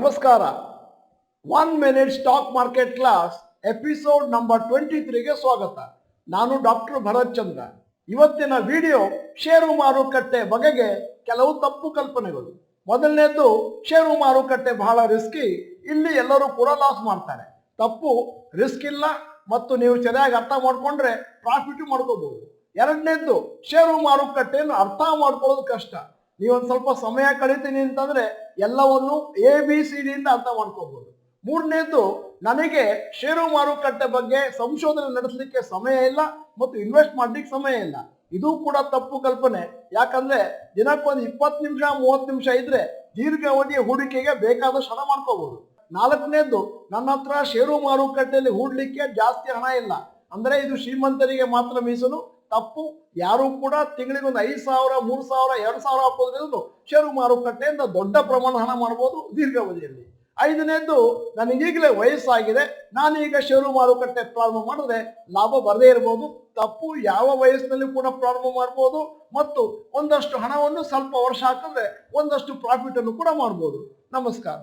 ನಮಸ್ಕಾರ. 1 minute stock market class episode number 23ಗೆ ಸ್ವಾಗತ. ನಾನು ಡಾಕ್ಟರ್ ಭರತ್ ಚಂದ್ರ. ಇವತ್ತಿನ ವಿಡಿಯೋ ಷೇರು ಮಾರುಕಟ್ಟೆ ಬಗೆಗೆ ಕೆಲವು ತಪ್ಪು ಕಲ್ಪನೆಗಳು. ಮೊದಲನೇದು, ಷೇರು ಮಾರುಕಟ್ಟೆ ಬಹಳ ರಿಸ್ಕಿ, ಇಲ್ಲಿ ಎಲ್ಲರೂ ಕೂಡ ಲಾಸ್ ಮಾಡ್ತಾರೆ. ತಪ್ಪು, ರಿಸ್ಕ್ ಇಲ್ಲ ಮತ್ತು ನೀವು ಸರಿಯಾಗಿ ಅರ್ಥ ಮಾಡ್ಕೊಂಡ್ರೆ ಪ್ರಾಫಿಟ್ ಮಾಡ್ಕೋಬಹುದು. ಎರಡನೇದು, ಷೇರು ಮಾರುಕಟ್ಟೆಯನ್ನು ಅರ್ಥ ಮಾಡ್ಕೊಳ್ಳೋದು ಕಷ್ಟ. ನೀವೊಂದು ಸ್ವಲ್ಪ ಸಮಯ ಕಳೀತೀನಿ ಅಂತಂದ್ರೆ ಎಲ್ಲವನ್ನು ABCD ಇಂದ ಅರ್ಥ ಮಾಡ್ಕೋಬಹುದು. ಮೂರನೇದು, ನನಗೆ ಷೇರು ಮಾರುಕಟ್ಟೆ ಬಗ್ಗೆ ಸಂಶೋಧನೆ ನಡೆಸಲಿಕ್ಕೆ ಸಮಯ ಇಲ್ಲ ಮತ್ತು ಇನ್ವೆಸ್ಟ್ ಮಾಡ್ಲಿಕ್ಕೆ ಸಮಯ ಇಲ್ಲ. ಇದು ಕೂಡ ತಪ್ಪು ಕಲ್ಪನೆ. ಯಾಕಂದ್ರೆ ದಿನಕ್ಕೊಂದು 20 ನಿಮಿಷ 30 ನಿಮಿಷ ಇದ್ರೆ ದೀರ್ಘಾವಧಿಯ ಹೂಡಿಕೆಗೆ ಬೇಕಾದಷ್ಟು ಹಣ ಮಾಡ್ಕೋಬಹುದು. ನಾಲ್ಕನೇದು, ನನ್ನ ಹತ್ರ ಷೇರು ಮಾರುಕಟ್ಟೆಯಲ್ಲಿ ಹೂಡ್ಲಿಕ್ಕೆ ಜಾಸ್ತಿ ಹಣ ಇಲ್ಲ, ಅಂದ್ರೆ ಇದು ಶ್ರೀಮಂತರಿಗೆ ಮಾತ್ರ ಮೀಸಲು. ತಪ್ಪು. ಯಾರು ಕೂಡ ತಿಂಗಳಿಗೊಂದು 5,000 3,000 2,000 ಹಾಕೋದ್ರಿಂದ ಷೇರು ಮಾರುಕಟ್ಟೆಯಿಂದ ದೊಡ್ಡ ಪ್ರಮಾಣ ಹಣ ಮಾಡಬಹುದು ದೀರ್ಘಾವಧಿಯಲ್ಲಿ. ಐದನೇದು, ನನಗೀಗಲೇ ವಯಸ್ಸಾಗಿದೆ, ನಾನೀಗ ಷೇರು ಮಾರುಕಟ್ಟೆ ಪ್ರಾರಂಭ ಮಾಡಿದ್ರೆ ಲಾಭ ಬರದೇ ಇರಬಹುದು. ತಪ್ಪು. ಯಾವ ವಯಸ್ಸಿನಲ್ಲಿ ಕೂಡ ಪ್ರಾರಂಭ ಮಾಡಬಹುದು ಮತ್ತು ಒಂದಷ್ಟು ಹಣವನ್ನು ಸ್ವಲ್ಪ ವರ್ಷ ಹಾಕಿದ್ರೆ ಒಂದಷ್ಟು ಪ್ರಾಫಿಟ್ ಅನ್ನು ಕೂಡ ಮಾಡಬಹುದು. ನಮಸ್ಕಾರ.